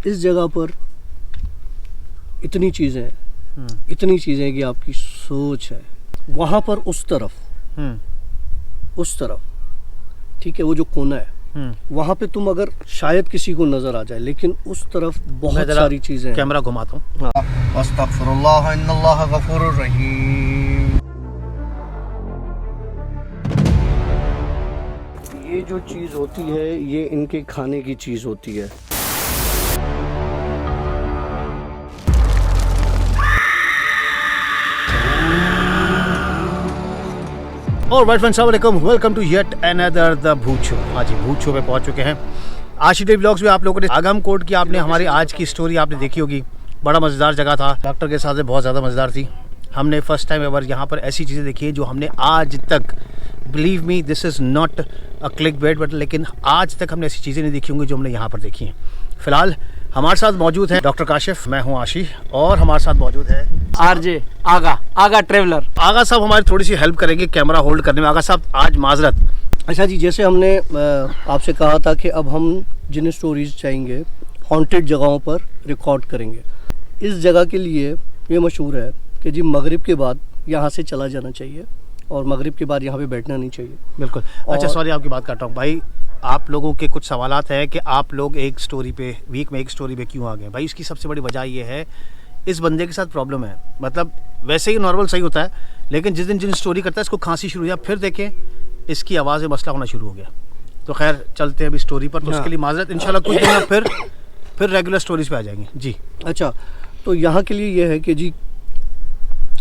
इस जगह पर इतनी चीज़ें हैं कि आपकी सोच है। वहाँ पर उस तरफ ठीक है, वो जो कोना है वहाँ पे तुम अगर शायद किसी को नजर आ जाए, लेकिन उस तरफ बहुत सारी चीजें हैं। कैमरा घुमाता हूँ। अस्तगफिरुल्लाह इन्नल्लाह गफूरुर रहीम। ये जो चीज होती है ये इनके खाने की चीज होती है। और वाइट फ्रेंड्स, अस्सलाम वालेकुम, welcome to yet another the भूत शो। हाँ जी, भूत शो पे पहुंच चुके हैं। आशी डे व्लॉग्स में आप लोगों ने आगम कोट की आपने हमारी आज की स्टोरी आपने देखी होगी। बड़ा मज़ेदार जगह था, डॉक्टर के साथ बहुत ज़्यादा मज़ेदार थी। हमने फर्स्ट टाइम एवर यहाँ पर ऐसी चीज़ें देखी है जो हमने आज तक, believe me this is not a click bait, but लेकिन आज तक हमने ऐसी चीज़ें नहीं देखी होंगी जो हमने यहाँ पर देखी हैं। फ़िलहाल हमारे साथ मौजूद है डॉक्टर काशिफ, मैं हूँ आशी, और हमारे साथ मौजूद है आरजे आगा ट्रेवलर। आगा साहब हमारी थोड़ी सी हेल्प करेंगे कैमरा होल्ड करने में। आगा साहब आज माजरत। अच्छा जी, जैसे हमने आपसे कहा था कि अब हम जिन स्टोरीज चाहेंगे हॉन्टेड जगहों पर रिकॉर्ड करेंगे। इस जगह के लिए ये मशहूर है कि जी मगरिब के बाद यहाँ से चला जाना चाहिए और मगरिब के बाद यहाँ पे बैठना नहीं चाहिए। बिल्कुल। अच्छा, सॉरी आपकी बात काट रहा हूँ भाई। आप लोगों के कुछ सवालात हैं कि आप लोग एक स्टोरी पे, वीक में एक स्टोरी पे क्यों आ गए भाई? इसकी सबसे बड़ी वजह ये है, इस बंदे के साथ प्रॉब्लम है। मतलब वैसे ही नॉर्मल सही होता है, लेकिन जिन स्टोरी करता है इसको खांसी शुरू हुई, फिर देखें इसकी आवाज़ में मसला होना शुरू हो गया। तो खैर चलते हैं अभी स्टोरी पर। तो उसके लिए माजरत, इंशाल्लाह कुछ दिन में फिर रेगुलर स्टोरीज पे आ जाएंगे जी। अच्छा, तो यहाँ के लिए ये है कि जी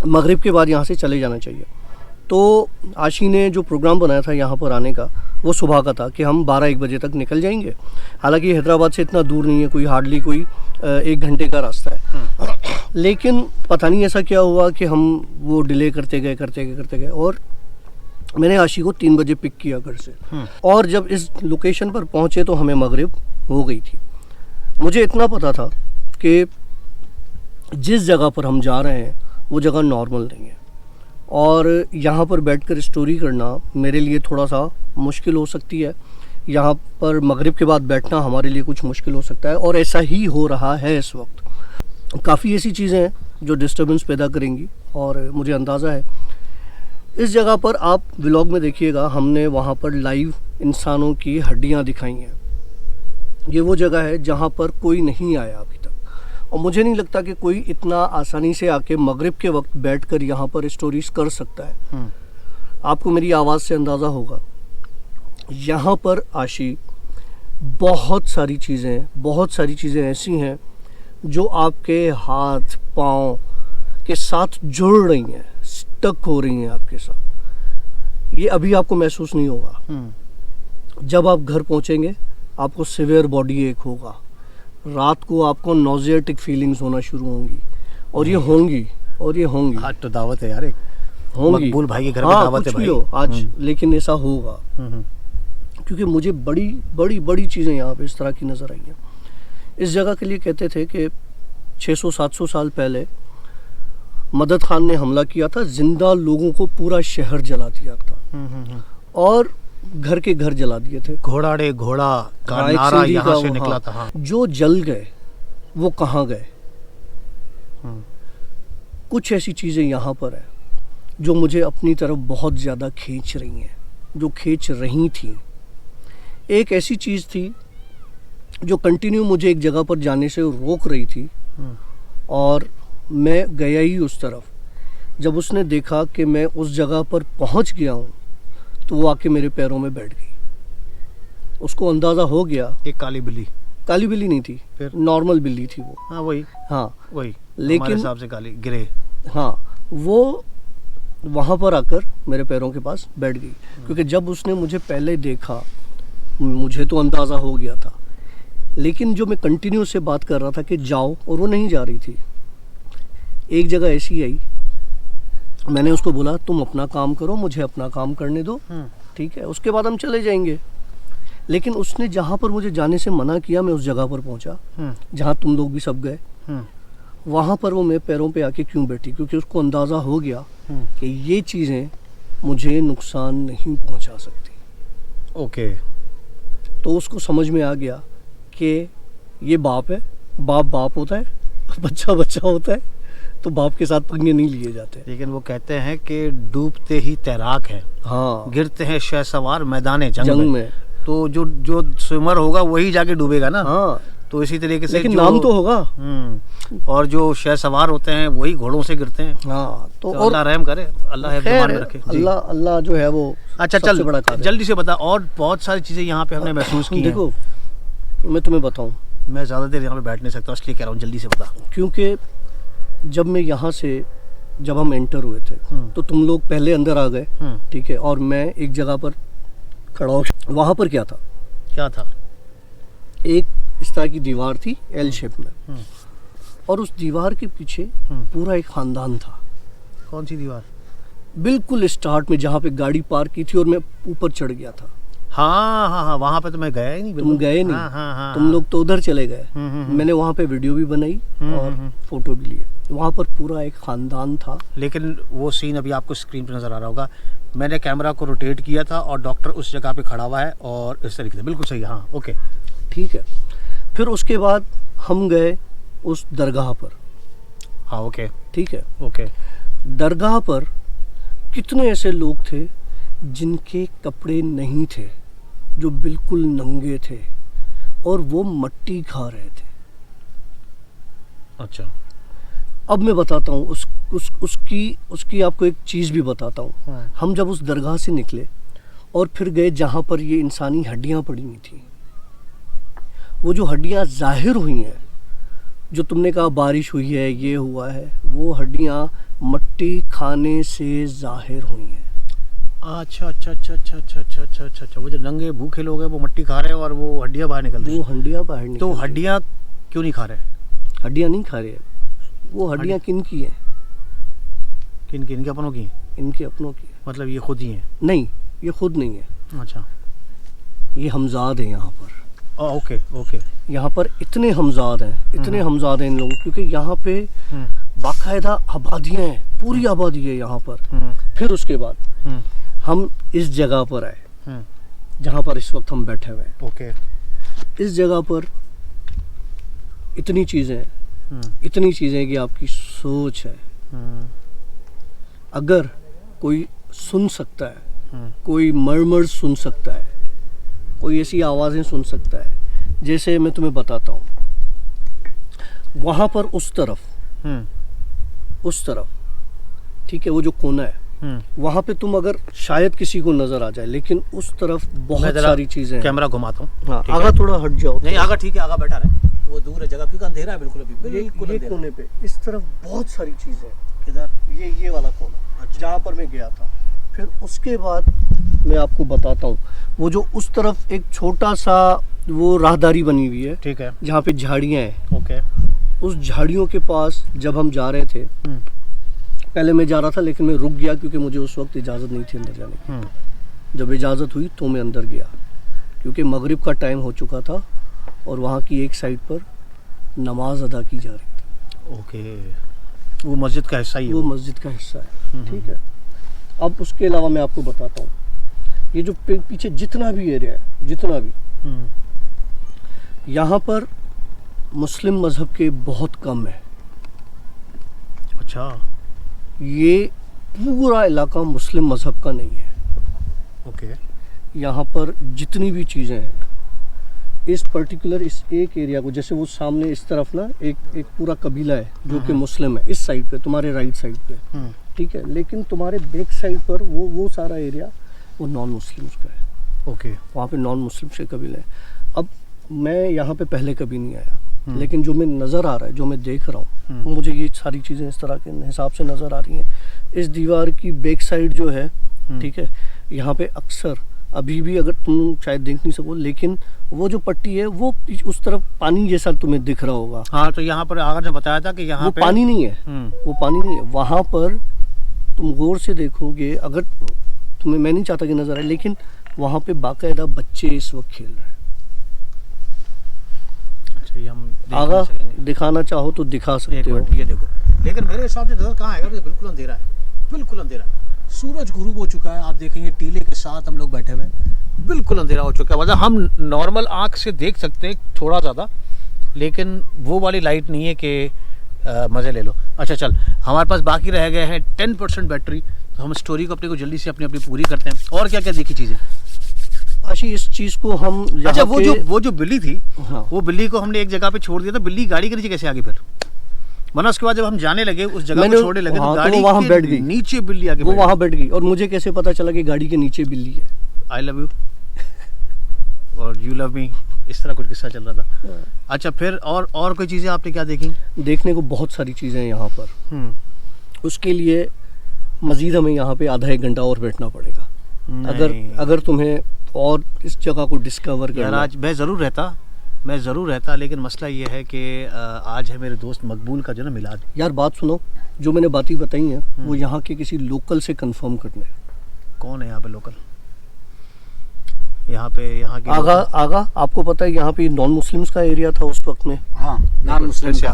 मगरिब के बाद यहाँ से चले जाना चाहिए। तो आशी ने जो प्रोग्राम बनाया था यहाँ पर आने का, वो सुबह का था कि हम 12-1 बजे तक निकल जाएंगे। हालांकि हैदराबाद से इतना दूर नहीं है, कोई हार्डली कोई 1 घंटे का रास्ता है। लेकिन पता नहीं ऐसा क्या हुआ कि हम वो डिले करते गए और मैंने आशी को 3 बजे पिक किया घर से। और जब इस लोकेशन पर पहुँचे तो हमें मगरिब हो गई थी। मुझे इतना पता था कि जिस जगह पर हम जा रहे हैं वो जगह नॉर्मल नहीं है, और यहाँ पर बैठकर स्टोरी करना मेरे लिए थोड़ा सा मुश्किल हो सकती है। यहाँ पर मगरिब के बाद बैठना हमारे लिए कुछ मुश्किल हो सकता है, और ऐसा ही हो रहा है इस वक्त। काफ़ी ऐसी चीज़ें हैं जो डिस्टर्बेंस पैदा करेंगी, और मुझे अंदाज़ा है इस जगह पर आप व्लॉग में देखिएगा, हमने वहाँ पर लाइव इंसानों की हड्डियाँ दिखाई हैं। ये वो जगह है जहाँ पर कोई नहीं आया अभी तक, और मुझे नहीं लगता कि कोई इतना आसानी से आके मगरिब के वक्त बैठकर यहाँ पर स्टोरीज कर सकता है। आपको मेरी आवाज़ से अंदाज़ा होगा, यहाँ पर आशी बहुत सारी चीज़ें ऐसी हैं जो आपके हाथ पाँव के साथ जुड़ रही हैं, स्टक हो रही हैं आपके साथ। ये अभी आपको महसूस नहीं होगा। जब आप घर पहुँचेंगे आपको सिवियर बॉडी एक होगा, रात को आपको नॉजिएटिक फीलिंग्स होना शुरू होंगी, और ये होंगी। आज तो दावत है यार, एक होंगी। मकबूल भाई के घर में दावत है भाई आज, लेकिन ऐसा होगा क्योंकि मुझे बड़ी चीज़ें यहाँ पे इस तरह की नज़र आई हैं। इस जगह के लिए कहते थे कि 600-700 साल पहले मदद खान ने हमला किया था, जिंदा लोगों को पूरा शहर जला दिया था और घर के घर जला दिए थे। घोड़ा का नारा यहाँ से निकला था। हाँ। जो जल गए वो कहाँ गए? कुछ ऐसी चीज़ें यहाँ पर है जो मुझे अपनी तरफ बहुत ज़्यादा खींच रही हैं, जो खींच रही थी। एक ऐसी चीज़ थी जो कंटिन्यू मुझे एक जगह पर जाने से रोक रही थी, और मैं गया ही उस तरफ। जब उसने देखा कि मैं उस जगह पर पहुँच गया हूँ तो वो आके मेरे पैरों में बैठ गई। उसको अंदाज़ा हो गया। एक काली बिल्ली नहीं थी, फिर नॉर्मल बिल्ली थी वो। हाँ वही, लेकिन हिसाब से काली ग्रे। हाँ, वो वहाँ पर आकर मेरे पैरों के पास बैठ गई। क्योंकि जब उसने मुझे पहले देखा मुझे तो अंदाज़ा हो गया था, लेकिन जो मैं कंटिन्यू से बात कर रहा था कि जाओ, और वो नहीं जा रही थी। एक जगह ऐसी आई, मैंने उसको बोला तुम अपना काम करो, मुझे अपना काम करने दो, ठीक है, उसके बाद हम चले जाएंगे। लेकिन उसने जहाँ पर मुझे जाने से मना किया, मैं उस जगह पर पहुँचा जहाँ तुम लोग भी सब गए। वहाँ पर वो मेरे पैरों पे आके क्यों बैठी? क्योंकि उसको अंदाज़ा हो गया कि ये चीज़ें मुझे नुकसान नहीं पहुँचा सकती। ओके। तो उसको समझ में आ गया कि ये बाप है, बाप बाप होता है, बच्चा बच्चा होता है, तो बाप के साथ पंगे नहीं लिए जाते। लेकिन वो कहते हैं कि डूबते ही तैराक है, हाँ, गिरते हैं शहसवार मैदाने जंग जंग में। में। तो जो जो स्विमर होगा वही जाके डूबेगा ना। हाँ, तो इसी तरीके से लेकिन नाम तो होगा। और जो शहसवार होते हैं वही घोड़ों से गिरते हैं। हाँ, तो तो अल्लाह रहम करे, अल्लाह हिफ्ज़ खैर मान है, में रखे जी। अल्लाह अल्लाह जो है वो अच्छा सबसे चल बड़ा कादिर। जल्दी से बता, और बहुत सारी चीज़ें यहाँ पे हमने महसूस की हैं। देखो, मैं तुम्हें बताऊं, मैं ज़्यादा देर यहाँ पे बैठ नहीं सकता, इसलिए कह रहा हूँ जल्दी से बता। क्योंकि जब मैं यहाँ से जब हम एंटर हुए थे तो तुम लोग पहले अंदर आ गए, ठीक है, और मैं एक जगह पर खड़ा हो। वहाँ पर क्या था? क्या था? एक इस तरह की दीवार थी एल शेप में, और उस दीवार के पीछे पूरा एक खानदान था। कौन सी दीवार? बिल्कुल स्टार्ट में जहाँ पे गाड़ी पार्क की थी और मैं ऊपर चढ़ गया था। हाँ हाँ हाँ, वहाँ पे तो मैं गया ही नहीं। तुम गए नहीं। हाँ, हाँ, हाँ, तुम लोग तो उधर चले गए। हम्म। मैंने वहाँ पे वीडियो भी बनाई और फोटो भी लिए। वहाँ पर पूरा एक खानदान था। लेकिन वो सीन अभी आपको स्क्रीन पे नज़र आ रहा होगा। मैंने कैमरा को रोटेट किया था और डॉक्टर उस जगह पे खड़ा हुआ है और इस तरीके से बिल्कुल सही है। हाँ ओके ठीक है। फिर उसके बाद हम गए उस दरगाह पर। हाँ ओके ठीक है। ओके। दरगाह पर कितने ऐसे लोग थे जिनके कपड़े नहीं थे, जो बिल्कुल नंगे थे, और वो मट्टी खा रहे थे। अच्छा। अब मैं बताता हूँ उसकी आपको एक चीज़ भी बताता हूँ। हम जब उस दरगाह से निकले और फिर गए जहाँ पर ये इंसानी हड्डियाँ पड़ी हुई थी, वो जो हड्डियाँ जाहिर हुई हैं, जो तुमने कहा बारिश हुई है, ये हुआ है, वो हड्डियाँ मट्टी खाने से जाहिर हुई हैं। अच्छा अच्छा अच्छा अच्छा अच्छा अच्छा अच्छा अच्छा अच्छा। वो जो नंगे भूखे लोग हैं वो मट्टी खा रहे हैं और वो हड्डियाँ बाहर निकल रही वो हैं। हड्डियाँ बाहर निकल तो रही हैं। हड्डियाँ क्यों नहीं खा रहे? हड्डियाँ नहीं खा रहे हैं। वो हड्डियाँ किन की हैं? किन की? इनके अपनों की हैं? इनके अपनों की हैं। मतलब ये खुद ही हैं? नहीं, ये खुद नहीं है। अच्छा। ये हमजाद हैं यहाँ पर। Okay okay. यहाँ पर इतने हमजाद हैं, इतने हमजाद हैं इन लोगों, क्योंकि यहाँ पे बाकायदा आबादियाँ हैं, पूरी आबादी है यहाँ पर। फिर उसके बाद हम इस जगह पर आए जहाँ पर इस वक्त हम बैठे हुए हैं। ओके। इस जगह पर इतनी चीज़ें कि आपकी सोच है। अगर कोई सुन सकता है, कोई मरमर सुन सकता है, कोई ऐसी आवाज़ें सुन सकता है, जैसे मैं तुम्हें बताता हूँ, वहाँ पर उस तरफ ठीक है, वो जो कोना है वहाँ पे तुम अगर शायद किसी को नजर आ जाए, लेकिन उस तरफ बहुत सारी चीजें हैं। कैमरा घुमाता हूँ। हाँ, आगा थोड़ा हट जाओ। नहीं आगा ठीक है, आगा बैठा रहे, वो दूर है जगह क्योंकि अंधेरा है बिल्कुल अभी, बिल्कुल ये अंधेरा। कोने पे इस तरफ बहुत सारी चीजें हैं। किधर? ये वाला कोना जहाँ पर मैं गया था। फिर उसके बाद मैं आपको बताता हूँ, वो जो उस तरफ एक छोटा सा वो राहदारी बनी हुई है, ठीक है, जहाँ पे झाड़ियाँ हैं। ओके। उस झाड़ियों के पास जब हम जा रहे थे, पहले मैं जा रहा था लेकिन मैं रुक गया क्योंकि मुझे उस वक्त इजाज़त नहीं थी अंदर जाने की। जब इजाज़त हुई तो मैं अंदर गया क्योंकि मगरिब का टाइम हो चुका था और वहाँ की एक साइड पर नमाज अदा की जा रही थी। ओके। वो मस्जिद का हिस्सा ही है? वो मस्जिद का हिस्सा है। ठीक है। अब उसके अलावा मैं आपको बताता हूँ, ये जो पीछे जितना भी एरिया है, जितना भी, यहाँ पर मुस्लिम मज़हब के बहुत कम है। अच्छा। ये पूरा इलाका मुस्लिम मज़हब का नहीं है। ओके। यहाँ पर जितनी भी चीज़ें हैं, इस पर्टिकुलर इस एक एरिया को, जैसे वो सामने इस तरफ ना एक पूरा कबीला है जो कि मुस्लिम है, इस साइड पे, तुम्हारे राइट साइड पे, ठीक है, लेकिन तुम्हारे बैक साइड पर वो सारा एरिया वो नॉन मुस्लिम्स का है। ओके। वहाँ पे नॉन मुस्लिम्स के कबीले हैं। अब मैं यहाँ पे पहले कभी नहीं आया, लेकिन जो मैं नज़र आ रहा है, जो मैं देख रहा हूँ, मुझे ये सारी चीज़ें इस तरह के हिसाब से नज़र आ रही हैं। इस दीवार की बैक साइड जो है, ठीक है, यहाँ पे अक्सर अभी भी, अगर तुम शायद देख नहीं सको, लेकिन वो जो पट्टी है वो उस तरफ पानी जैसा तुम्हें दिख रहा होगा। हाँ, तो यहाँ पर आगे ने बताया था कि यहाँ वो पे पानी नहीं है, वो पानी नहीं है। वहाँ पर तुम गौर से देखोगे, अगर तुम्हें, मैं नहीं चाहता कि नज़र आए, लेकिन वहाँ पे बाकायदा बच्चे इस वक्त खेल रहे हैं। अच्छा, ये हम देख आगा नहीं सकेंगे। दिखाना चाहो तो दिखा एक सकते हो। मिनट, ये देखो, लेकिन मेरे हिसाब से नजर कहाँ आएगा, बिल्कुल अंधेरा है, बिल्कुल अंधेरा है। सूरज गुरूब हो चुका है, आप देखेंगे टीले के साथ हम लोग बैठे हुए हैं, बिल्कुल अंधेरा हो चुका है। मतलब हम नॉर्मल आँख से देख सकते हैं थोड़ा ज़्यादा, लेकिन वो वाली लाइट नहीं है कि मज़े ले लो। अच्छा चल, हमारे पास बाकी रह गए हैं 10% बैटरी, तो हम स्टोरी को अपने को जल्दी से अपनी अपनी पूरी करते हैं। और क्या क्या देखी चीज़ें? आशी, इस चीज़ को हम अच्छा, वो जो बिल्ली थी, हाँ। वो बिल्ली को हमने एक जगह पे छोड़ दिया था, बिल्ली गाड़ी के नीचे कैसे आगे फिर? वरना उसके बाद जब हम जाने लगे उस जगह को छोड़ने लगे, हाँ, तो गाड़ी वो वहाँ के बैठ गई, नीचे बिल्ली आगे वो वहाँ बैठ गई। और मुझे कैसे पता चला कि गाड़ी के नीचे बिल्ली है? आई लव यू और यू लव मी, इस तरह कुछ किस्सा चल रहा था। अच्छा, फिर और कोई चीज़ें आपने क्या देखी? देखने को बहुत सारी चीज़ें हैं यहाँ पर। उसके लिए मज़ीद हमें यहाँ पे आधा एक घंटा और बैठना पड़ेगा। अगर तुम्हें और इस जगह को डिस्कवर यार, करना। आज मैं ज़रूर रहता, लेकिन मसला ये है कि आज है मेरे दोस्त मकबूल का जो ना मिलाद। यार बात सुनो, जो मैंने बातें बताई हैं वो यहाँ के किसी लोकल से कंफर्म करने हैं। कौन है यहाँ पे लोकल? यहाँ के आगा आपको पता है यहाँ पे नॉन मुस्लिम्स का एरिया था उस वक्त में। हाँ, नाम मुस्लिम था।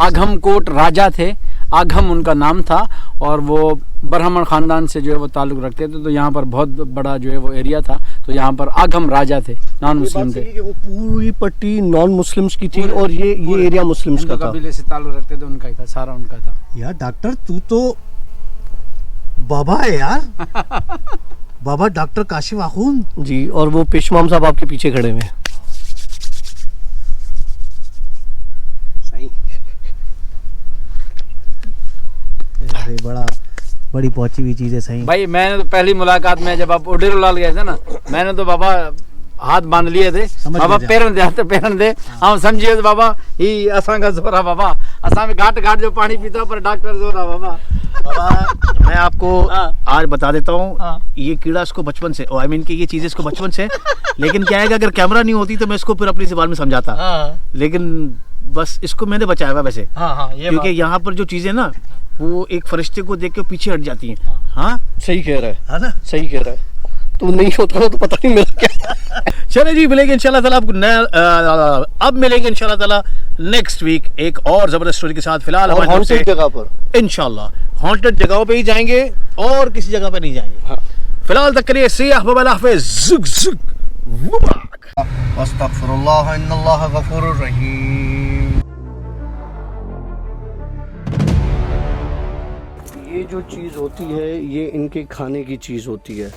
आगम कोट राजा थे, आगम उनका नाम था, और वो ब्राह्मण खानदान से जो है वो ताल्लुक़ रखते थे। तो यहाँ पर बहुत बड़ा जो है वो एरिया था, तो यहाँ पर आगम राजा थे, नॉन मुस्लिम थे। कि वो पूरी पट्टी नॉन मुस्लिम्स की थी और ये एरिया मुस्लिम्स का था। कबीले से ताल्लुक़ रखते थे, उनका ही था, सारा उनका था। यार डॉक्टर, तू तो बाबा है यार। बाबा डॉक्टर काशिफ आखून जी, और वो पेशमाम साहब आपके पीछे खड़े हुए हैं। बड़ी पहुंची हुई चीज है। सही भाई, मैंने तो पहली मुलाकात में जब आप उडेरुलाल गए थे ना, मैंने तो बाबा हाथ बांध लिए थे, बाबा पेरन दे हम समझिए तो बाबा ही असा का जोरा, बाबा असा में घाट जो पानी पीता पर डॉक्टर जोरा बाबा। बाबा मैं आपको आज बता देता हूँ, ये कीड़ा इसको बचपन से, आई मीन कि ये चीज़ इसको बचपन से, लेकिन क्या है कि अगर कैमरा नहीं होती तो मैं इसको फिर अपनी ज़बान में समझाता, लेकिन बस इसको मैंने बचाया हुआ वैसे। क्योंकि यहाँ पर जो चीज़ें ना, वो एक फरिश्ते को देख के पीछे हट जाती हैं। हाँ, सही कह रहा है ना, सही कह रहा है। तो नहीं होता ना तो पता नहीं मेरा क्या। चले जी, मिलेंगे इंशाल्लाह ताला आपको नया, अब मिलेंगे इंशाल्लाह ताला नेक्स्ट वीक एक और जबरदस्त स्टोरी के साथ। फिलहाल हमारे हॉन्टेड जगह पर इंशाल्लाह हॉन्टेड जगहों पे ही जाएंगे और किसी जगह पे नहीं जाएंगे। हाँ। फिलहाल तक के लिए सियाह बाबा हाफिज़। अस्तगफिरुल्लाह इन्नल्लाह गफूरुर रहीम। ये जो चीज़ होती है ये इनके खाने की चीज़ होती है।